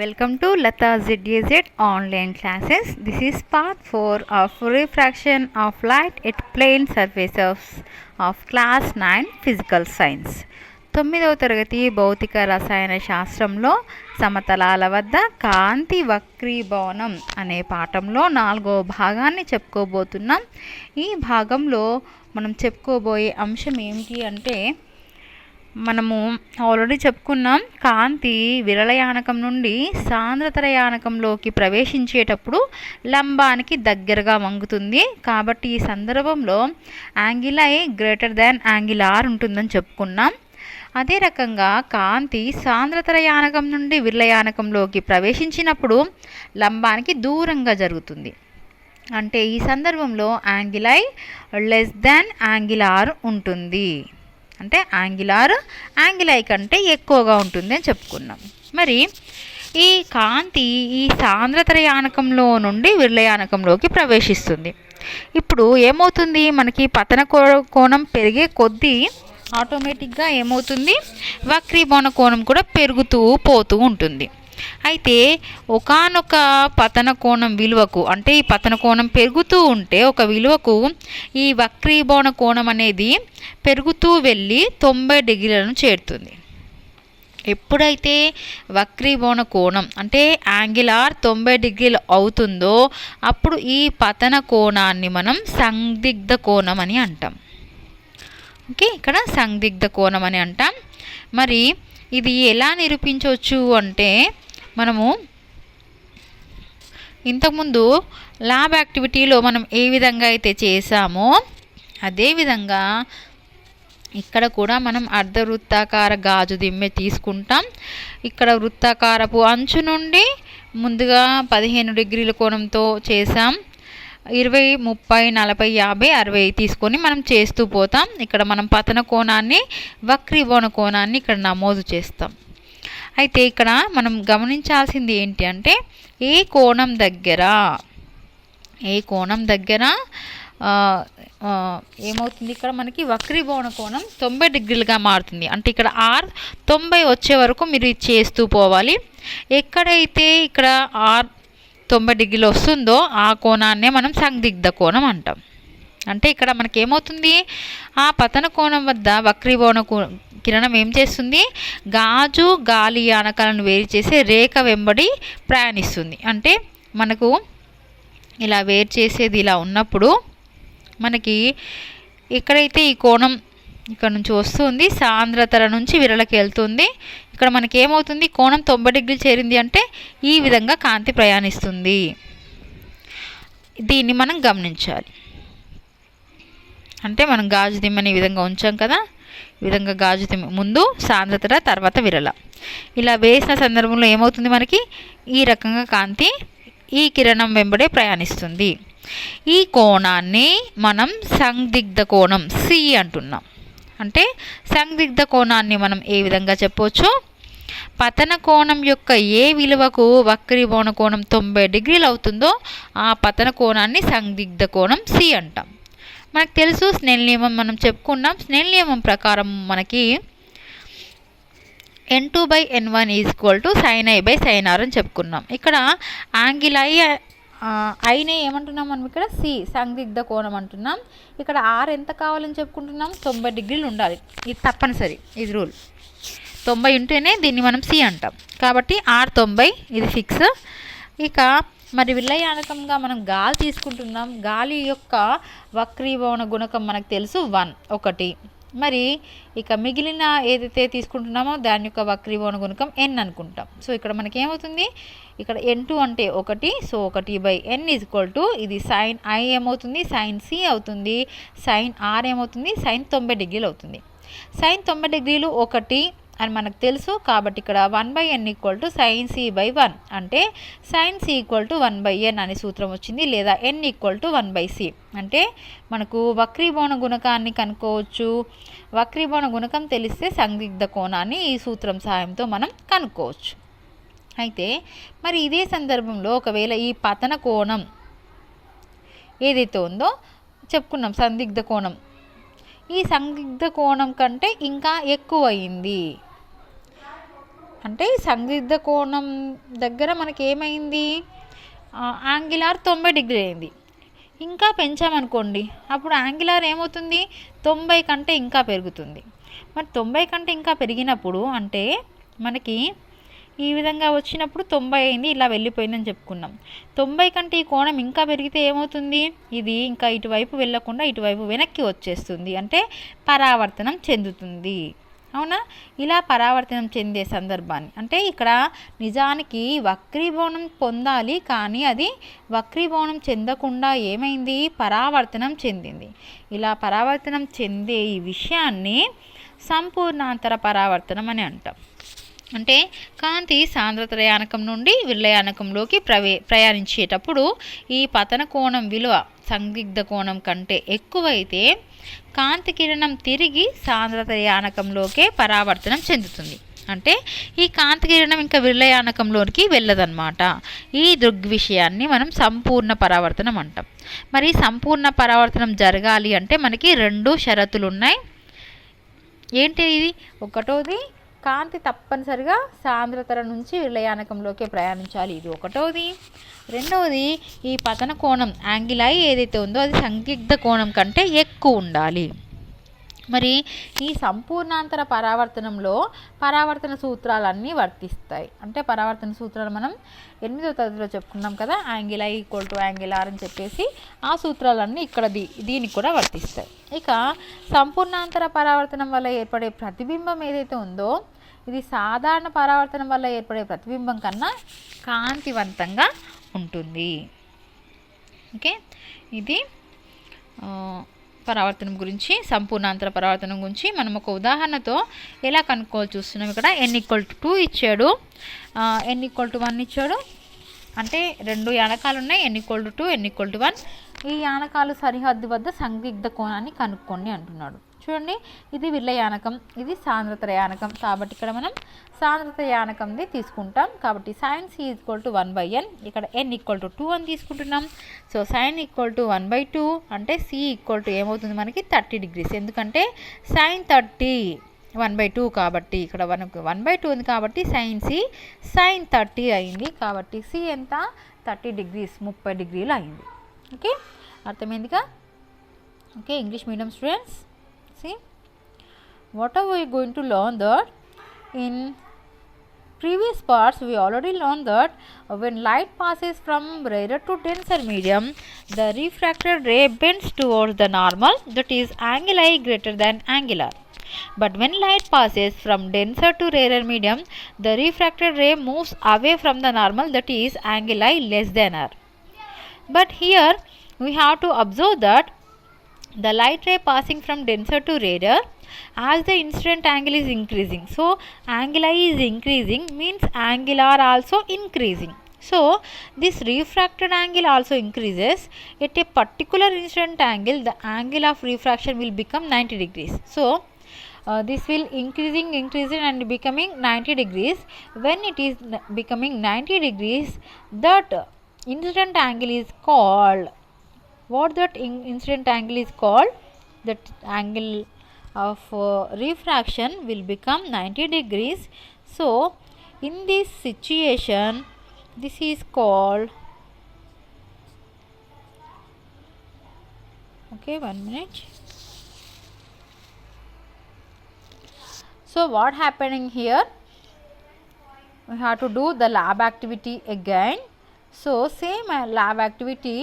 Welcome to Lata ZAZ online classes. This is part 4 of refraction of light at plane surfaces of class 9 physical science. 9వ తరగతి భౌతిక రసాయన శాస్త్రంలో సమతలాల వద్ద కాంతి వక్రీభవనం అనే పాఠంలో 4వ భాగాన్ని చెప్పుకోబోతున్నాం. ఈ భాగంలో మనం చెప్పుకోబోయే అంశం ఏమిటి అంటే మనము ఆల్రెడీ చెప్పుకున్నాం, కాంతి విరళయానకం నుండి సాంద్రతర యానకంలోకి ప్రవేశించేటప్పుడు లంబానికి దగ్గరగా వంగుతుంది. కాబట్టి ఈ సందర్భంలో angle i greater than angle r ఉంటుందని చెప్పుకున్నాం. అదే రకంగా కాంతి సాంద్రతర యానకం నుండి విరళయానకంలోకి ప్రవేశించినప్పుడు లంబానికి దూరంగా జరుగుతుంది. అంటే ఈ సందర్భంలో angle i less than angle r ఉంటుంది. అంటే యాంగిల్ ఐ కంటే ఎక్కువగా ఉంటుంది అని చెప్పుకున్నాం. మరి ఈ కాంతి ఈ సాంద్రతర యానకంలో నుండి విరళయానకంలోకి ప్రవేశిస్తుంది. ఇప్పుడు ఏమవుతుంది, మనకి పతన కోణం పెరిగే కొద్దీ ఆటోమేటిక్గా ఏమవుతుంది, వక్రీభవన కోణం కూడా పెరుగుతూ పోతూ ఉంటుంది. అయితే ఒకానొక పతన కోణం విలువకు, అంటే ఈ పతన కోణం పెరుగుతూ ఉంటే ఒక విలువకు ఈ వక్రీభవన కోణం అనేది పెరుగుతూ వెళ్ళి 90 డిగ్రీలను చేరుతుంది. ఎప్పుడైతే వక్రీభవన కోణం అంటే యాంగిల్ ఆర్ 90 డిగ్రీలు అవుతుందో అప్పుడు ఈ పతన కోణాన్ని మనం సందిగ్ధ కోణం అని అంటాం. ఓకే, ఇక్కడ సందిగ్ధ కోణం అని అంటాం. మరి ఇది ఎలా నిరూపించవచ్చు అంటే మనము ఇంతకుముందు ల్యాబ్ యాక్టివిటీలో మనం ఏ విధంగా అయితే చేసామో అదేవిధంగా ఇక్కడ కూడా మనం అర్ధవృత్తాకార గాజు దిమ్మె తీసుకుంటాం. ఇక్కడ వృత్తాకారపు అంచు నుండి ముందుగా 15 డిగ్రీల కోణంతో చేసాం. 20, 30, 40, 50, 60 తీసుకొని మనం చేస్తూ పోతాం. ఇక్కడ మనం పతన కోణాన్ని వక్రీభవన కోణాన్ని ఇక్కడ నమోదు చేస్తాం. అయితే ఇక్కడ మనం గమనించాల్సింది ఏంటి అంటే ఏ కోణం దగ్గర ఏమవుతుంది, ఇక్కడ మనకి వక్రీభవన కోణం 90 డిగ్రీలుగా మారుతుంది. అంటే ఇక్కడ ఆర్ 90 వచ్చే వరకు మీరు చేస్తూ పోవాలి. ఎక్కడైతే ఇక్కడ ఆర్ 90 డిగ్రీలు వస్తుందో ఆ కోణాన్నే మనం సందిగ్ధ కోణం అంటాం. అంటే ఇక్కడ మనకి ఏమవుతుంది, ఆ పతన కోణం వద్ద వక్రీభవన కిరణం ఏం చేస్తుంది, గాజు గాలి యానకాలను వేరు చేసే రేఖ వెంబడి ప్రయాణిస్తుంది. అంటే మనకు ఇలా వేరు చేసేది ఇలా ఉన్నప్పుడు మనకి ఎక్కడైతే ఈ కోణం ఇక్కడ నుంచి వస్తుంది, సాంద్రతర నుంచి విరళకి వెళ్తుంది. ఇక్కడ మనకి ఏమవుతుంది, కోణం 90 డిగ్రీలు చేరింది అంటే ఈ విధంగా కాంతి ప్రయాణిస్తుంది. దీన్ని మనం గమనించాలి. అంటే మనం గాజు దిమ్మని ఈ విధంగా ఉంచాం కదా, ఈ విధంగా గాజు దిమ్మ ముందు సాంద్రతర తర్వాత విరళ ఇలా వేసిన సందర్భంలో ఏమవుతుంది, మనకి ఈ రకంగా కాంతి ఈ కిరణం వెంబడే ప్రయాణిస్తుంది. ఈ కోణాన్ని మనం సందిగ్ధ కోణం సి అంటున్నాం. అంటే సందిగ్ధ కోణాన్ని మనం ఏ విధంగా చెప్పవచ్చు, పతన కోణం యొక్క ఏ విలువకు వక్రీభవన కోణం 90 డిగ్రీలు అవుతుందో ఆ పతన కోణాన్ని సందిగ్ధ కోణం సి అంటాం. మనకు తెలుసు స్నెల్ నియమం మనం చెప్పుకున్నాం. స్నెల్ నియమం ప్రకారం మనకి N2/N1 sin I sin R అని చెప్పుకున్నాం. ఇక్కడ యాంగిల్ ఐనే ఏమంటున్నాం మనం, ఇక్కడ సి సందిగ్ధ కోణం అంటున్నాం. ఇక్కడ ఆర్ ఎంత కావాలని చెప్పుకుంటున్నాం, 90 డిగ్రీలు ఉండాలి. ఇది తప్పనిసరి, ఇది రూల్. 90 ఉంటేనే దీన్ని మనం సి అంటాం. కాబట్టి ఆర్ 90, ఇది ఫిక్స్. ఇక మరి విరళయానకంగా మనం గాలి తీసుకుంటున్నాం. గాలి యొక్క వక్రీభవన గుణకం మనకు తెలుసు 1. మరి ఇక మిగిలిన ఏదైతే తీసుకుంటున్నామో దాని యొక్క వక్రీభవన గుణకం n అనుకుంటాం. సో ఇక్కడ మనకి ఏమవుతుంది, ఇక్కడ N2 అంటే 1, సో 1/n ఇది sin I ఏమవుతుంది, sin C అవుతుంది. sin R ఏమవుతుంది, sin 90 డిగ్రీలు అవుతుంది. sin 90 డిగ్రీలు 1 అని మనకు తెలుసు. కాబట్టి ఇక్కడ 1/n sin C/1 అంటే sin C 1/n అనే సూత్రం వచ్చింది. లేదా n 1/c అంటే మనకు వక్రీభవన గుణకాన్ని కనుక్కోవచ్చు. వక్రీభవన గుణకం తెలిస్తే సందిగ్ధ కోణాన్ని ఈ సూత్రం సహాయంతో మనం కనుక్కోవచ్చు. అయితే మరి ఇదే సందర్భంలో ఒకవేళ ఈ పతన కోణం ఏదైతే ఉందో చెప్పుకున్నాం, సందిగ్ధ కోణం, ఈ సందిగ్ధ కోణం కంటే ఇంకా ఎక్కువ అయింది అంటే సందిగ్ధ కోణం దగ్గర మనకి ఏమైంది, యాంగిలార్ 90 డిగ్రీ అయింది. ఇంకా పెంచామనుకోండి, అప్పుడు యాంగిలార్ ఏమవుతుంది, 90 కంటే ఇంకా పెరుగుతుంది. మరి 90 కంటే ఇంకా పెరిగినప్పుడు అంటే మనకి ఈ విధంగా వచ్చినప్పుడు 90 అయింది, ఇలా వెళ్ళిపోయిందని చెప్పుకున్నాం. 90 కంటే ఈ కోణం ఇంకా పెరిగితే ఏమవుతుంది, ఇది ఇంకా ఇటువైపు వెళ్ళకుండా ఇటువైపు వెనక్కి వచ్చేస్తుంది, అంటే పరావర్తనం చెందుతుంది. అవునా? ఇలా పరావర్తనం చెందే సందర్భాన్ని అంటే ఇక్కడ నిజానికి వక్రీభవనం పొందాలి, కానీ అది వక్రీభవనం చెందకుండా ఏమైంది, పరావర్తనం చెందింది. ఇలా పరావర్తనం చెందే ఈ విషయాన్ని సంపూర్ణాంతర పరావర్తనం అని అంటాం. అంటే కాంతి సాంద్రతయానకం నుండి విరళయానకంలోకి ప్రయాణించేటప్పుడు ఈ పతన కోణం విలువ సందిగ్ధ కోణం కంటే ఎక్కువైతే కాంతి కిరణం తిరిగి సాంద్రతయానకంలోకే పరావర్తనం చెందుతుంది. అంటే ఈ కాంతి కిరణం ఇంకా విరళయానకంలోనికి వెళ్ళదన్నమాట. ఈ దృగ్విషయాన్ని మనం సంపూర్ణ పరావర్తనం అంటాం. మరి సంపూర్ణ పరావర్తనం జరగాలి అంటే మనకి 2 షరతులు ఉన్నాయి. ఏంటి ఇది? ఒకటోది, కాంతి తప్పనిసరిగా సాంద్రతర నుంచి విరళయానకంలోకి ప్రయాణించాలి, ఇది ఒకటోది. రెండవది, ఈ పతన కోణం యాంగిల్ ఏదైతే ఉందో అది సందిగ్ధ కోణం కంటే ఎక్కువ ఉండాలి. మరి ఈ సంపూర్ణాంతర పరావర్తనంలో పరావర్తన సూత్రాలన్నీ వర్తిస్తాయి. అంటే పరావర్తన సూత్రాలు మనం 8వ తరగతిలో చెప్పుకున్నాం కదా, యాంగిల్ I = యాంగిల్ R అని చెప్పేసి ఆ సూత్రాలన్నీ ఇక్కడ దీనికి కూడా వర్తిస్తాయి. ఇక సంపూర్ణాంతర పరావర్తనం వల్ల ఏర్పడే ప్రతిబింబం ఏదైతే ఉందో ఇది సాధారణ పరావర్తనం వల్ల ఏర్పడే ప్రతిబింబం కన్నా కాంతివంతంగా ఉంటుంది. ఓకే, ఇది పరావర్తనం గురించి, సంపూర్ణాంతర పరావర్తనం గురించి మనం ఒక ఉదాహరణతో ఎలా కనుక్కోవాలి చూస్తున్నాం. ఇక్కడ n=2 ఇచ్చాడు, n=1 ఇచ్చాడు. అంటే 2 యానకాలు ఉన్నాయి, n=2 n=1. ఈ యానకాలు సరిహద్దు వద్ద సందిగ్ధ కోణాన్ని కనుక్కోండి అంటున్నాడు. చూడండి, ఇది విరళయానకం, ఇది సాంద్రతయానకం. కాబట్టి ఇక్కడ మనం సాంద్రతయానకంది తీసుకుంటాం. కాబట్టి sin c = 1/n, ఇక్కడ n=2 అని తీసుకుంటున్నాం. సో sin = 1/2 అంటే c ఏమవుతుంది మనకి 30 degrees. ఎందుకంటే sin 30 1/2 కాబట్టి ఇక్కడ 1/2 ఉంది కాబట్టి sin c sin 30 అయింది. కాబట్టి c ఎంత, 30 degrees, 30 డిగ్రీలు అయింది. ఓకే, అర్థమైందిగా? Okay, English medium students, see what are we going to learn that in previous parts we already learned that when light passes from rarer to denser medium, the refracted ray bends towards the normal, that is angle I greater than angle R. But when light passes from denser to rarer medium, the refracted ray moves away from the normal, that is angle I less than R. But here we have to observe that the light ray passing from denser to rarer, as the incident angle is increasing, so angle I is increasing means angle R also increasing. So this refracted angle also increases. At a particular incident angle, the angle of refraction will become 90 degrees. So this will increasing and becoming 90 degrees. When it is becoming 90 degrees, that incident angle is called, what that incident angle is called, that angle of refraction will become 90 degrees. So in this situation, this is called, okay, 1 minute. So what happening here, we have to do the lab activity again. So same lab activity,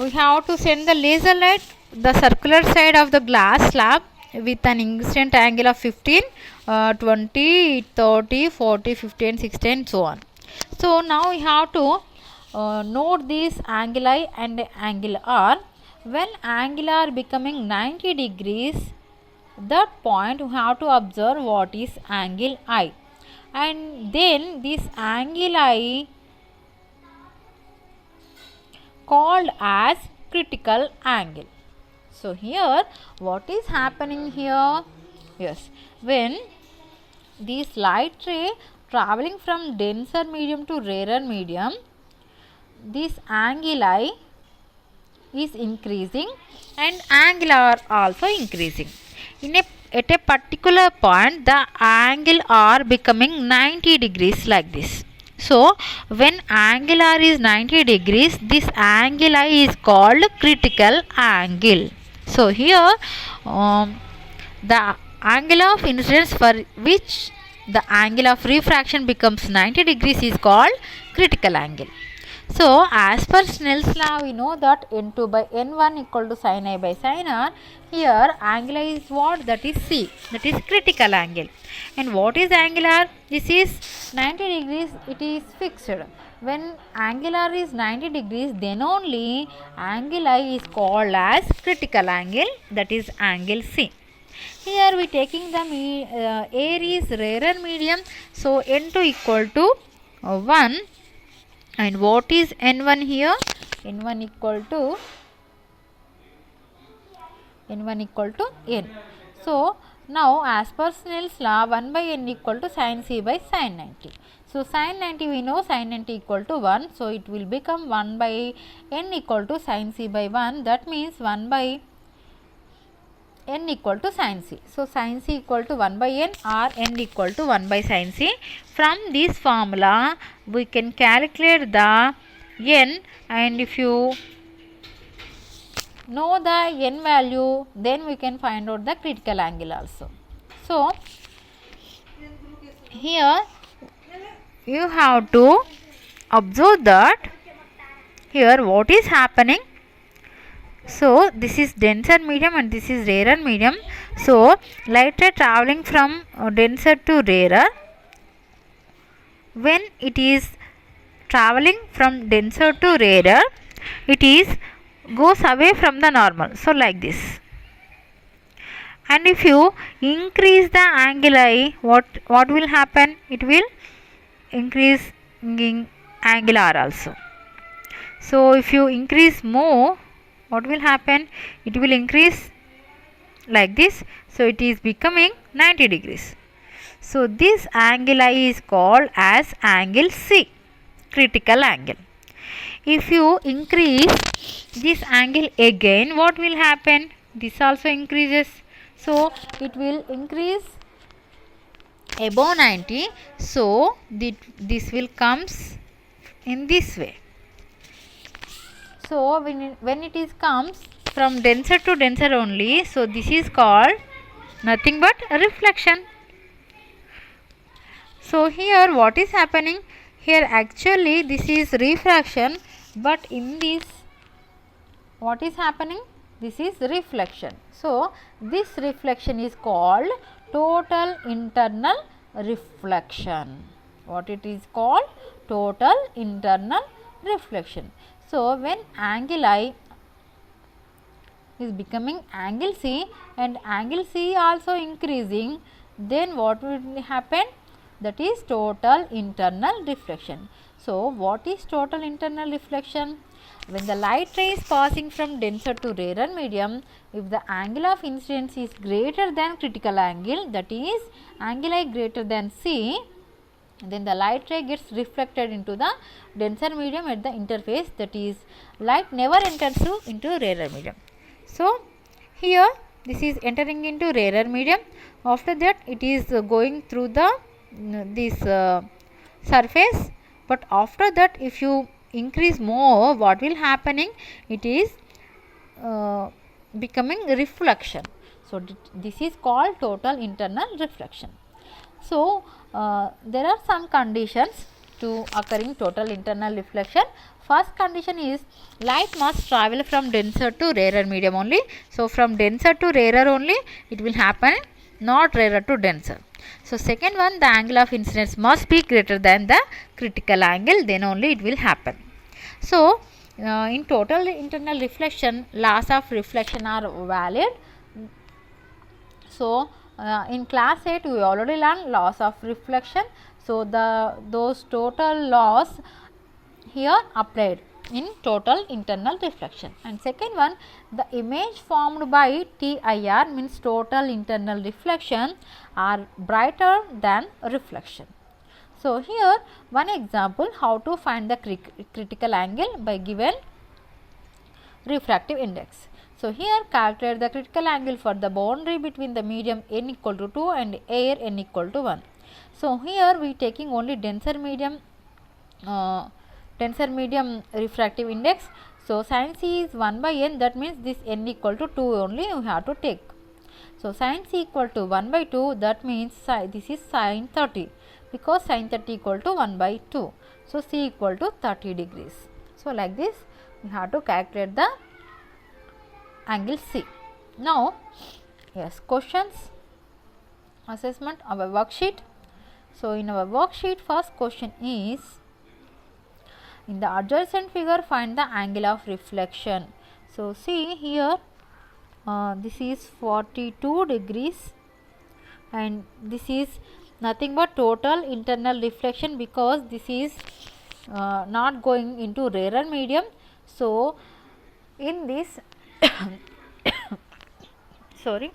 we have to send the laser light the circular side of the glass slab with an incident angle of 15, 20, 30, 40, 50 and 60 and so on. So now we have to note this angle I and angle R. When angle R becoming 90 degrees, that point we have to observe what is angle I, and then this angle I called as critical angle. So here what is happening here, yes, when this light ray traveling from denser medium to rarer medium, this angle I is increasing and angle R also increasing. In a at a particular point the angle R becoming 90 degrees like this. So when angle R is 90 degrees, this angle I is called critical angle. So here the angle of incidence for which the angle of refraction becomes 90 degrees is called critical angle. So as per Snell's law, we know that n2 by n1 equal to sin I by sin R. Here angle I is what? That is C, that is critical angle. And what is angle R? This is 90 degrees, it is fixed. When angle R is 90 degrees, then only angle I is called as critical angle, that is angle C. Here we taking the air is rarer medium, so n2 equal to 1. And what is n1 here? n1 equal to n. So now as per Snell's law, 1 by n equal to sin C by sin 90. So sin 90 we know sin 90 equal to 1. So it will become 1 by n equal to sin C by 1. That means 1 by n equal to sin C. So sin C equal to 1 by n or n equal to 1 by sin C. From this formula we can calculate the n, and if you know the n value, then we can find out the critical angle also. So here you have to observe that here what is happening. So this is denser medium and this is rarer medium. So light ray traveling from denser to rarer. When it is traveling from denser to rarer, it is goes away from the normal. So like this. And if you increase the angle I, what will happen? It will increase angle R also. So if you increase more, what will happen? It will increase like this. So it is becoming 90 degrees. So this angle I is called as angle C, critical angle. If you increase this angle again, what will happen? This also increases. So it will increase above 90. So this will comes in this way. So when it is comes from denser to denser only, so this is called nothing but reflection. So here what is happening? Here actually this is refraction, but in this what is happening? This is reflection. So this reflection is called total internal reflection. What it is called? Total internal reflection. So when angle I is becoming angle C and angle C also increasing, then what will happen? That is total internal reflection. So what is total internal reflection? When the light ray is passing from denser to rarer medium, if the angle of incidence is greater than critical angle, that is angle I greater than C, then the light ray gets reflected into the denser medium at the interface, that is light never enters into rarer medium. So here this is entering into rarer medium. After that it is going through the this surface, but after that if you increase more, what will happening? It is becoming reflection. So this is called total internal reflection. So there are some conditions to occurring total internal reflection. First condition is light must travel from denser to rarer medium only. So from denser to rarer only it will happen, not rarer to denser. So second one, the angle of incidence must be greater than the critical angle, then only it will happen. So in total internal reflection, laws of reflection are valid. So in class 8 we already learned laws of reflection. So those total laws here applied in total internal reflection. And second one, the image formed by TIR means total internal reflection are brighter than reflection. So here one example how to find the critical angle by given refractive index. So here calculate the critical angle for the boundary between the medium n equal to 2 and air n equal to 1. So here we taking only denser medium refractive index. So sin c is 1 by n, that means this n equal to 2 only you have to take. So sin c equal to 1 by 2, that means this is sin 30, because sin 30 equal to 1 by 2. So c equal to 30 degrees. So like this you have to calculate the angle C. Now yes, questions, assessment, our worksheet. So in our worksheet, first question is, in the adjacent figure find the angle of reflection. So see here, this is 42 degrees and this is nothing but total internal reflection, because this is not going into rarer medium. So in this sorry,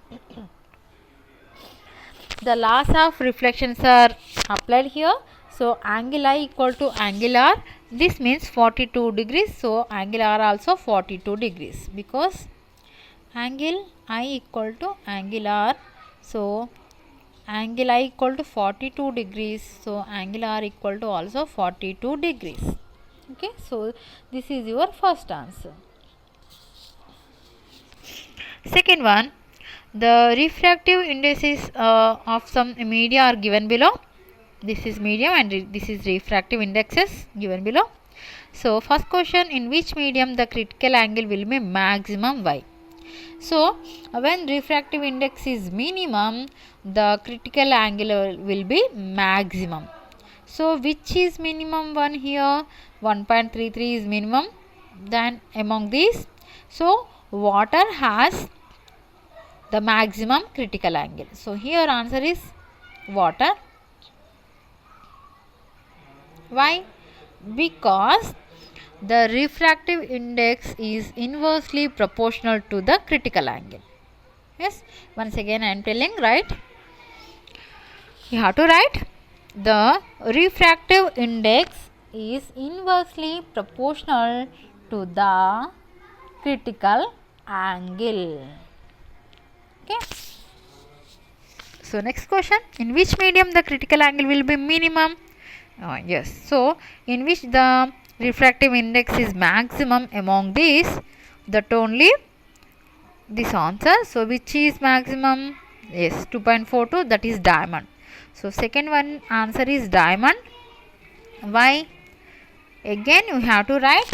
the laws of reflections are applied here. So angle I equal to angle R, this means 42 degrees. So angle R also 42 degrees, because angle I equal to angle R. So angle I equal to 42 degrees. So angle R equal to also 42 degrees. Okay, so this is your first answer. Second one, the refractive indices of some media are given below. This is medium and this is refractive indexes given below. So first question, in which medium the critical angle will be maximum? Why? So when refractive index is minimum, the critical angle will be maximum. So which is minimum one here? 1.33 is minimum. Then among these, so water has the maximum critical angle. So here answer is water. Why? Because the refractive index is inversely proportional to the critical angle. Yes, once again I am telling, right? You have to write the refractive index is inversely proportional to the critical angle. Okay. So next question, in which medium the critical angle will be minimum? Yes, so in which the refractive index is maximum among these, that only this answer. So which is maximum? Yes, 2.42, that is diamond. So second one answer is diamond. Why? Again you have to write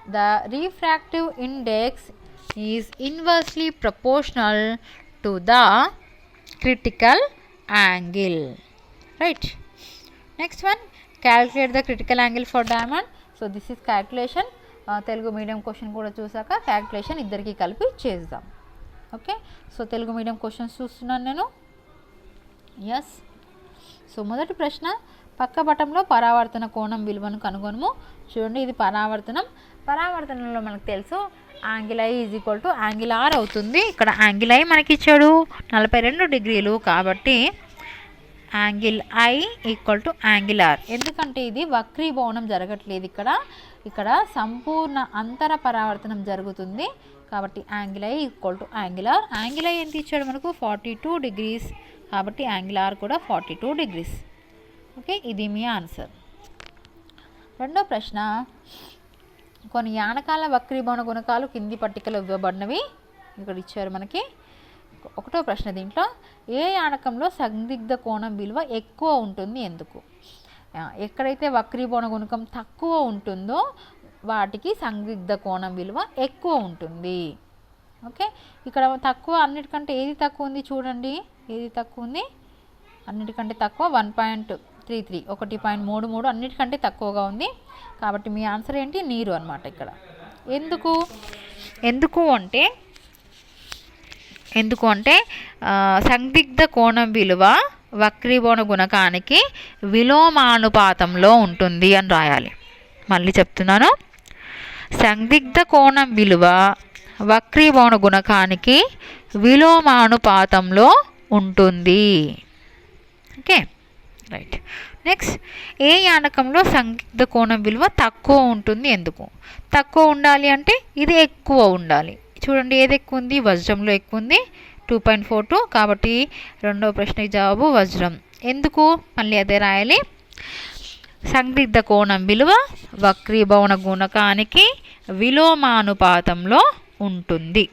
the refractive index is inversely proportional to the critical angle, right? Next one, calculate the critical angle for diamond. So this is calculation. Telugu medium question kuda chusaka calculation iddariki kalpi chezdam. Okay, so Telugu medium questions చూస్తున్నాను నేను. yes, so మొదటి ప్రశ్న, పక్క పటంలో పరావర్తన కోణం విలువను కనుగొనము. చూడండి, ఇది పరావర్తనంలో మనకు తెలుసు angle i is equal to angle r అవుతుంది. ఇక్కడ యాంగిల్ ఐ మనకి ఇచ్చాడు 42 డిగ్రీలు, కాబట్టి angle i equal to angle r. ఎందుకంటే ఇది వక్రీభవనం జరగట్లేదు, ఇక్కడ సంపూర్ణ అంతర పరావర్తనం జరుగుతుంది, కాబట్టి angle i equal to angle r. Angle i ఎంత ఇచ్చాడు మనకు 42 డిగ్రీస్, కాబట్టి యాంగిల్ ఆర్ కూడా 42 డిగ్రీస్. ఓకే, ఇది మీ ఆన్సర్. రెండో ప్రశ్న, కొన్ని యానకాల వక్రీభవన గుణకాలు కింది పట్టికలో ఇవ్వబడినవి ఇక్కడ ఇచ్చారు మనకి. ఒకటో ప్రశ్న, దీంట్లో ఏ యానకంలో సందిగ్ధ కోణం విలువ ఎక్కువ ఉంటుంది, ఎందుకు? ఎక్కడైతే వక్రీభవన గుణకం తక్కువ ఉంటుందో వాటికి సందిగ్ధ కోణం విలువ ఎక్కువ ఉంటుంది. ఓకే, ఇక్కడ తక్కువ అన్నిటికంటే ఏది తక్కువ ఉంది చూడండి, ఏది తక్కువ ఉంది? అన్నిటికంటే తక్కువ 1.33, 1.33 అన్నిటికంటే తక్కువగా ఉంది, కాబట్టి మీ ఆన్సర్ ఏంటి? నీరు అన్నమాట ఇక్కడ. ఎందుకు అంటే సందిగ్ధ కోణం విలువ వక్రీభవన గుణకానికి విలోమానుపాతంలో ఉంటుంది అని రాయాలి. మళ్ళీ చెప్తున్నాను, సందిగ్ధ కోణం విలువ వక్రీభవన గుణకానికి విలోమానుపాతంలో ఉంటుంది. Okay, right. నెక్స్ట్, ఏ యానకంలో సందిగ్ధ కోణం విలువ తక్కువ ఉంటుంది, ఎందుకు? తక్కువ ఉండాలి అంటే ఇది ఎక్కువ ఉండాలి. చూడండి ఏది ఎక్కువ ఉంది, వజ్రంలో ఎక్కువ ఉంది 2.42. కాబట్టి రెండవ ప్రశ్నకి జవాబు వజ్రం. ఎందుకు, మళ్ళీ అదే రాయాలి. సందిగ్ధ కోణం విలువ వక్రీభవన గుణకానికి విలోమానుపాతంలో ఉంటుంది.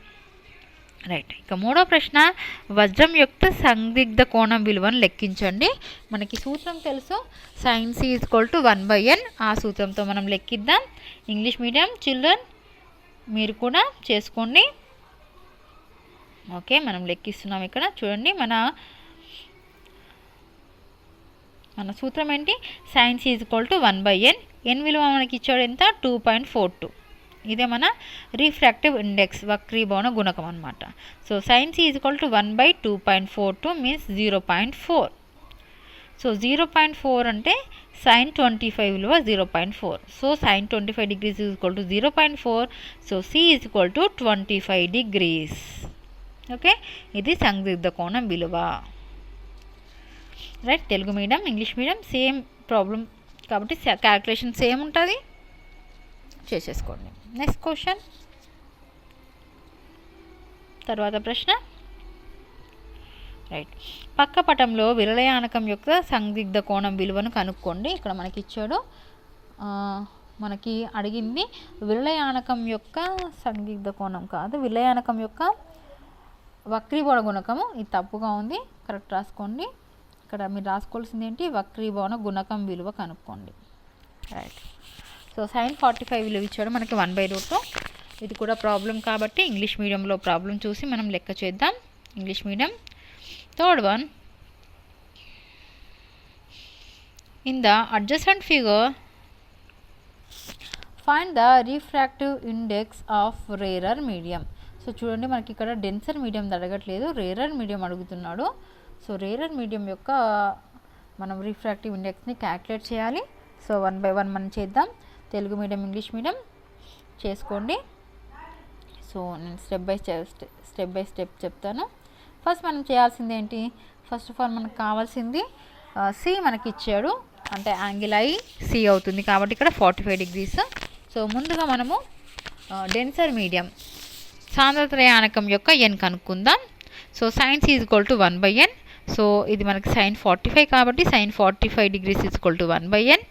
రైట్. ఇక మూడో ప్రశ్న, వజ్రం యొక్క సందిగ్ధ కోణం విలువను లెక్కించండి. మనకి సూత్రం తెలుసు, sin c = 1/n. ఆ సూత్రంతో మనం లెక్కిద్దాం. ఇంగ్లీష్ మీడియం చిల్డ్రన్ మీరు కూడా చేసుకోండి. ఓకే, మనం లెక్కిస్తున్నాం. ఇక్కడ చూడండి మన సూత్రం ఏంటి, sin c = 1/n. n విలువ మనకి ఇచ్చాడు ఎంత, 2.42. ఇదే మన రిఫ్రాక్టివ్ ఇండెక్స్, వక్రీభవన గుణకం అనమాట. So sin c = 1/2.42 means 0.4. So 0.4 అంటే sin 25 విలువ 0.4. So sin 25 degrees = 0.4. So c = 25 degrees. Okay, ఇది సందిగ్ధ కోణం విలువ. Right. Telugu medium English medium same problem కాబట్టి క్యాల్కులేషన్ సేమ్ ఉంటుంది, చేసేసుకోండి. నెక్స్ట్ క్వశ్చన్, తర్వాత ప్రశ్న. రైట్. పక్క పటంలో విరళయానకం యొక్క సందిగ్ధ కోణం విలువను కనుక్కోండి. ఇక్కడ మనకి ఇచ్చాడు, మనకి అడిగింది విరళయానకం యొక్క సందిగ్ధ కోణం కాదు, విరళయానకం యొక్క వక్రీభవన గుణకము. ఇది తప్పుగా ఉంది, కరెక్ట్ రాసుకోండి. ఇక్కడ మీరు రాసుకోవాల్సింది ఏంటి, వక్రీభవన గుణకం విలువ కనుక్కోండి. రైట్. సో sin 45 విలువ ఇచ్చాడు మనకి 1/√2. ఇది కూడా ప్రాబ్లం కాబట్టి ఇంగ్లీష్ మీడియంలో ప్రాబ్లం చూసి మనం లెక్క చేద్దాం. English medium. Third one, in the adjacent figure find the refractive index of rarer medium. So చూడండి మనకి ఇక్కడ డెన్సర్ మీడియం అడగట్లేదు, రేరర్ మీడియం అడుగుతున్నాడు. సో రేరర్ మీడియం యొక్క మనం రిఫ్రాక్టివ్ ఇండెక్స్ని క్యాల్కులేట్ చేయాలి. సో 1/1 మనం చేద్దాం. తెలుగు మీడియం ఇంగ్లీష్ మీడియం చేసుకోండి. సో నేను స్టెప్ బై స్టెప్ చెప్తాను. ఫస్ట్ మనం చేయాల్సింది ఏంటి, ఫస్ట్ ఆఫ్ ఆల్ మనకు కావాల్సింది సి మనకి ఇచ్చాడు, అంటే యాంగిల్ ఐ సి అవుతుంది కాబట్టి ఇక్కడ 45 degrees. సో ముందుగా మనము డెన్సర్ మీడియం సాంద్రత్రయానకం యొక్క n కనుక్కుందాం. So sin c = 1/n. So ఇది మనకి sin 45 కాబట్టి sin 45 degrees = 1/n.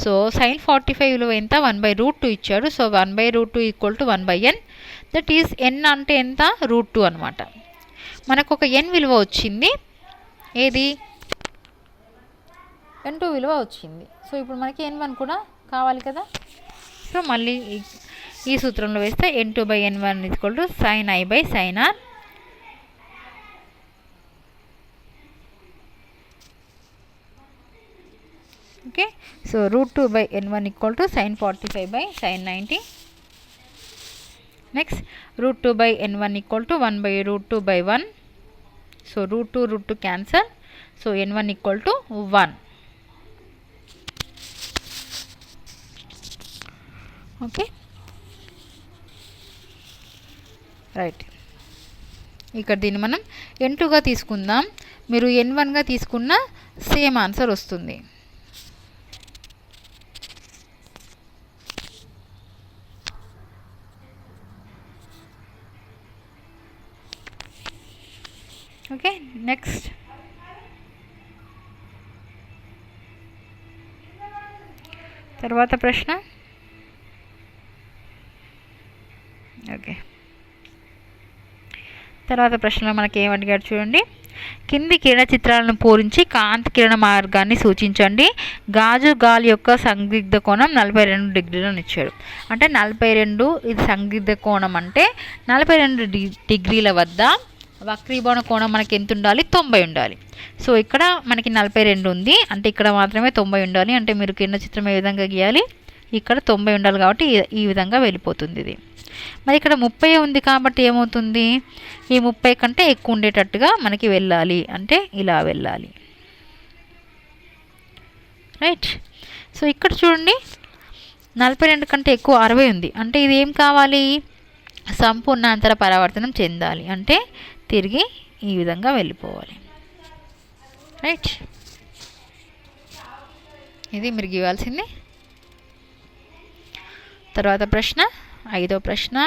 So sin 45 విలువ ఎంత, 1/√2 ఇచ్చాడు. So 1/√2 = 1/n. That is n అంటే ఎంత, √2 అనమాట. మనకు ఒక n విలువ వచ్చింది, ఏది n2 విలువ వచ్చింది. సో ఇప్పుడు మనకి n1 కూడా కావాలి కదా. సో మళ్ళీ ఈ సూత్రంలో వేస్తే n2/n1 = sin i/sin r. Okay. So √2/n1 = sin 45/sin 90. Next √2/n1 = 1/√2/1. So √2 cancel. So n1 = 1. Okay, right. ఇక్కడ దీన్ని మనం n2గా తీసుకుందాం. మీరు n1గా తీసుకున్న సేమ్ ఆన్సర్ వస్తుంది. ఓకే, నెక్స్ట్ తర్వాత ప్రశ్న. ఓకే, తర్వాత ప్రశ్నలో మనకి ఏం అడిగాడు చూడండి. కింది కిరణ చిత్రాలను పూరించి కాంతి కిరణ మార్గాన్ని సూచించండి. గాజు గాలి యొక్క సందిగ్ధ కోణం 42 డిగ్రీలను ఇచ్చాడు. అంటే 42 ఇది సందిగ్ధ కోణం, అంటే 42 డిగ్రీల వద్ద వక్రీభవన కోణం మనకి ఎంత ఉండాలి, 90 ఉండాలి. సో ఇక్కడ మనకి 42 ఉంది, అంటే ఇక్కడ మాత్రమే 90 ఉండాలి. అంటే మీరు కింద చిత్రం ఏ విధంగా గీయాలి, ఇక్కడ 90 ఉండాలి కాబట్టి ఈ విధంగా వెళ్ళిపోతుంది ఇది. మరి ఇక్కడ 30 ఉంది కాబట్టి ఏమవుతుంది, ఈ 30 కంటే ఎక్కువ ఉండేటట్టుగా మనకి వెళ్ళాలి, అంటే ఇలా వెళ్ళాలి. రైట్. సో ఇక్కడ చూడండి 42 కంటే ఎక్కువ 60 ఉంది, అంటే ఇది ఏం కావాలి, సంపూర్ణాంతర పరావర్తనం చెందాలి, అంటే తిరిగి ఈ విధంగా వెళ్ళిపోవాలి. రైట్. ఇది మీరు గీయాల్సింది. తర్వాత ప్రశ్న, 5వ ప్రశ్న.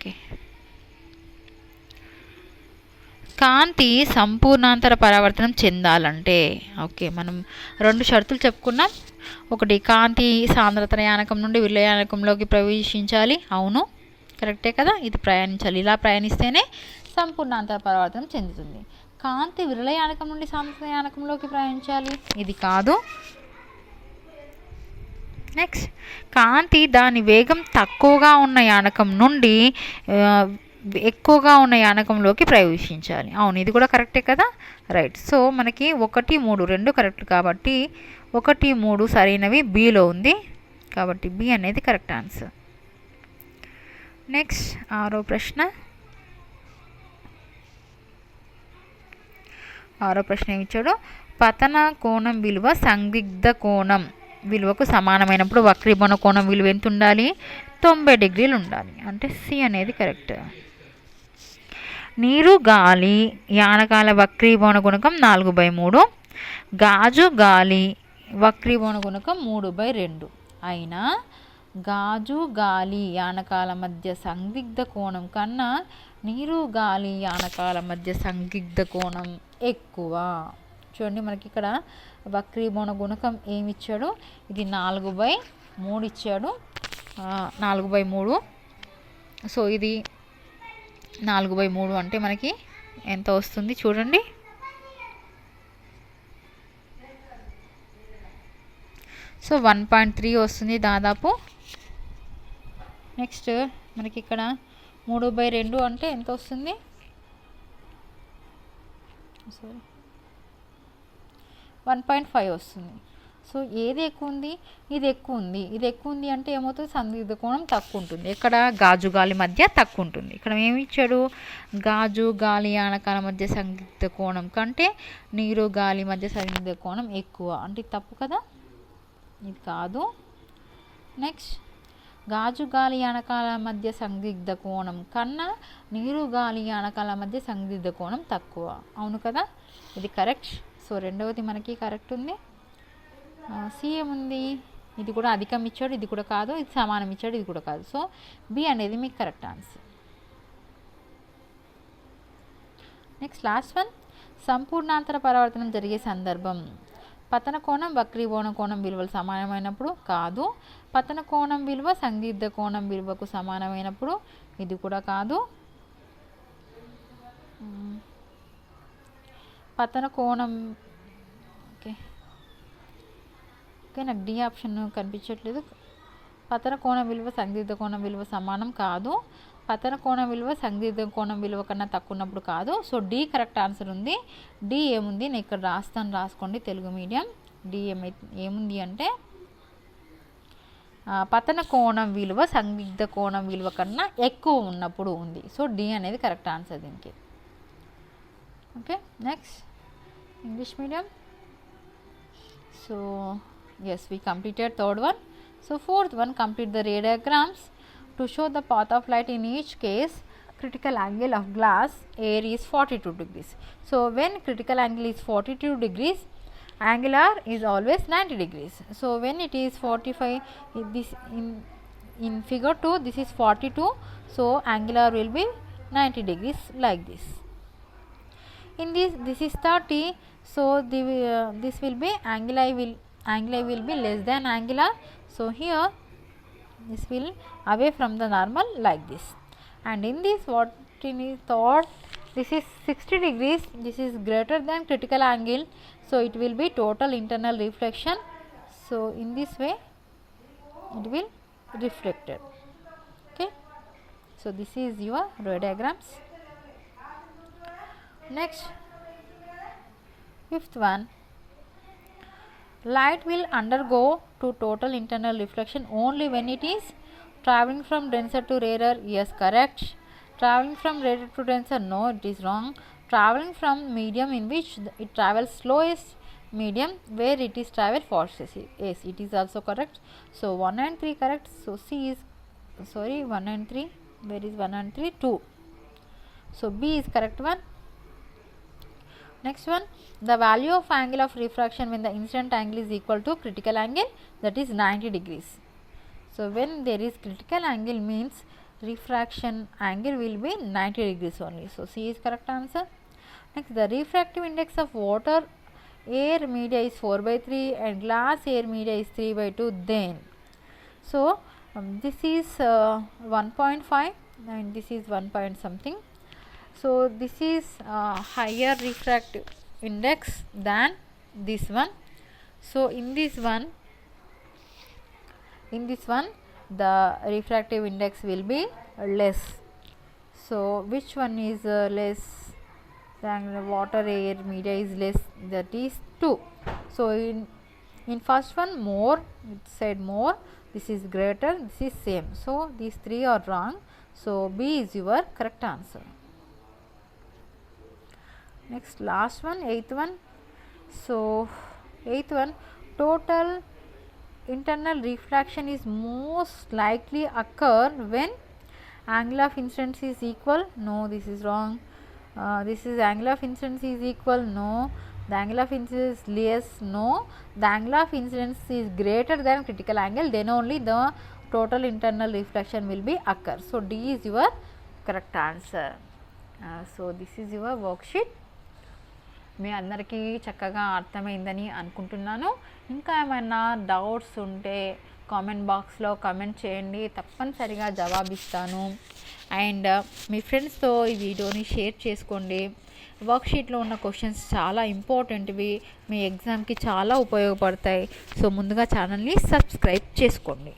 ఓకే, కాంతి సంపూర్ణాంతర పరావర్తనం చెందాలంటే ఓకే మనం 2 షరతులు చెప్పుకున్నాం. ఒకటి, కాంతి సాంద్రత యానకం నుండి విలయానకంలోకి ప్రవేశించాలి. అవును, కరెక్టే కదా, ఇది ప్రయాణించాలి. ఇలా ప్రయాణిస్తేనే సంపూర్ణాంతర పరావర్తనం చెందుతుంది. కాంతి విరళయానకం నుండి సాంద్రత యానకంలోకి ప్రయాణించాలి, ఇది కాదు. నెక్స్ట్, కాంతి దాని వేగం తక్కువగా ఉన్న యానకం నుండి ఎక్కువగా ఉన్న యానకంలోకి ప్రవేశించాలి. అవును, ఇది కూడా కరెక్టే కదా, రైట్. సో మనకి 1, 3 2 కరెక్ట్ కాబట్టి 1, 3 సరైనవి బిలో ఉంది, కాబట్టి బి అనేది కరెక్ట్ ఆన్సర్. నెక్స్ట్ 6వ ప్రశ్న. 6వ ప్రశ్న ఏమిచ్చాడు? పతన కోణం విలువ సందిగ్ధ కోణం విలువకు సమానమైనప్పుడు వక్రీభవన కోణం విలువ ఎంత ఉండాలి? 90 డిగ్రీలు ఉండాలి. అంటే సి అనేది కరెక్ట్. నీరు గాలి యానకాల వక్రీభవన గుణకం 4/3, గాజు గాలి వక్రీభవన గుణకం 3/2 అయినా గాజు గాలి యానకాల మధ్య సందిగ్ధ కోణం కన్నా నీరు గాలి యానకాల మధ్య సందిగ్ధ కోణం ఎక్కువ. చూడండి, మనకి ఇక్కడ వక్రీభవన గుణకం ఏమి ఇచ్చాడు? ఇది 4/3 ఇచ్చాడు, 4/3. సో ఇది 4/3 అంటే మనకి ఎంత వస్తుంది చూడండి. సో 1.3 వస్తుంది దాదాపు. నెక్స్ట్ మనకి ఇక్కడ 3/2 అంటే ఎంత వస్తుంది? సారీ, 1.5 వస్తుంది. సో ఏది ఎక్కువ ఉంది? ఇది ఎక్కువ ఉంది. ఇది ఎక్కువ ఉంది అంటే ఏమవుతుంది? సందిగ్ధ కోణం తక్కువ ఉంటుంది. ఇక్కడ గాజు గాలి మధ్య తక్కువ ఉంటుంది. ఇక్కడ ఏమి ఇచ్చాడు? గాజు గాలి యానకాల మధ్య సందిగ్ధ కోణం కంటే నీరు గాలి మధ్య సందిగ్ధ కోణం ఎక్కువ. అంటే తప్పు కదా, ఇది కాదు. నెక్స్ట్, గాజు గాలి యానకాల మధ్య సందిగ్ధ కోణం కన్నా నీరు గాలి యానకాల మధ్య సందిగ్ధ కోణం తక్కువ. అవును కదా, ఇది కరెక్ట్. సో రెండవది మనకి కరెక్ట్ ఉంది. సి ఏముంది? ఇది కూడా అధికం ఇచ్చాడు, ఇది కూడా కాదు. ఇది సమానం ఇచ్చాడు, ఇది కూడా కాదు. సో బి అనేది మీకు correct answer. Next last one. సంపూర్ణాంతర పరావర్తనం జరిగే సందర్భం. పతన కోణం వక్రీభవన కోణం విలువలు సమానమైనప్పుడు కాదు. పతన కోణం విలువ సందిగ్ధ కోణం విలువకు సమానమైనప్పుడు ఇది కూడా కాదు. పతన కోణం ఓకే ఓకే నాకు డి ఆప్షన్ కనిపించట్లేదు. పతన కోణం విలువ సందిగ్ధ కోణం విలువ సమానం కాదు. పతన కోణం విలువ సందిగ్ధ కోణం విలువ కన్నా తక్కువ ఉన్నప్పుడు కాదు. సో డి కరెక్ట్ ఆన్సర్ ఉంది. డి ఏముంది? నేను ఇక్కడ రాస్తాను, రాసుకోండి, తెలుగు మీడియం. డి ఏముంది అంటే పతన కోణం విలువ సందిగ్ధ కోణం విలువ కన్నా ఎక్కువ ఉన్నప్పుడు ఉంది. సో డి అనేది కరెక్ట్ ఆన్సర్ దీనికి. Okay, next English medium. So yes, we completed third one. So fourth one, complete the ray diagrams to show the path of light. In each case, critical angle of glass air is 42 degrees. So when critical angle is 42 degrees, angular is always 90 degrees. So when it is 45, this in figure 2 this is 42, so angular will be 90 degrees like this. In this is 30, so this will be angular will be less than angular. So here this will away from the normal like this. And in this, what in is thought, this is 60 degrees, this is greater than critical angle, so it will be total internal reflection. So in this way it will reflected. Okay, so this is your ray diagrams. Next, fifth one, light will undergo to total internal reflection only when it is traveling from denser to rarer. Yes, correct. Traveling from rarer to denser, no, it is wrong. Traveling from medium in which it travels slowest medium where it is travel fastest. Yes, it is also correct. So 1 and 3 correct. So C is 1 and 3. Where is 1 and 3? 2. So B is correct one. Next one, the value of angle of refraction when the incident angle is equal to critical angle, that is 90 degrees. So when there is critical angle means refraction angle will be 90 degrees only. So C is correct answer. Next, the refractive index of water air media is 4/3 and glass air media is 3/2. Then, so this is 1.5 and this is 1 point something. So this is higher refractive index than this one. So in this one the refractive index will be less. So which one is less? The water air media is less, that is 2. So in first one more, it said more, this is greater, this is same. So these three are wrong. So B is your correct answer. Next, last one, eighth one. So eighth one, total internal refraction is most likely occur when angle of incidence is equal. No, this is wrong. This is angle of incidence is equal. No. The angle of incidence is less. No. The angle of incidence is greater than critical angle, then only the total internal reflection will be occur. So D is your correct answer. So this is your worksheet. మీ అందరికీ చక్కగా అర్థమైందని అనుకుంటున్నాను. ఇంకా ఏమైనా doubts ఉంటే comment బాక్స్లో comment చేయండి, తప్పనిసరిగా జవాబిస్తాను. అండ్ మీ ఫ్రెండ్స్తో ఈ వీడియోని షేర్ చేసుకోండి. వర్క్షీట్లో ఉన్న క్వశ్చన్స్ చాలా ఇంపార్టెంట్వి, మీ ఎగ్జామ్కి చాలా ఉపయోగపడతాయి. సో ముందుగా ఛానల్ని సబ్స్క్రైబ్ చేసుకోండి.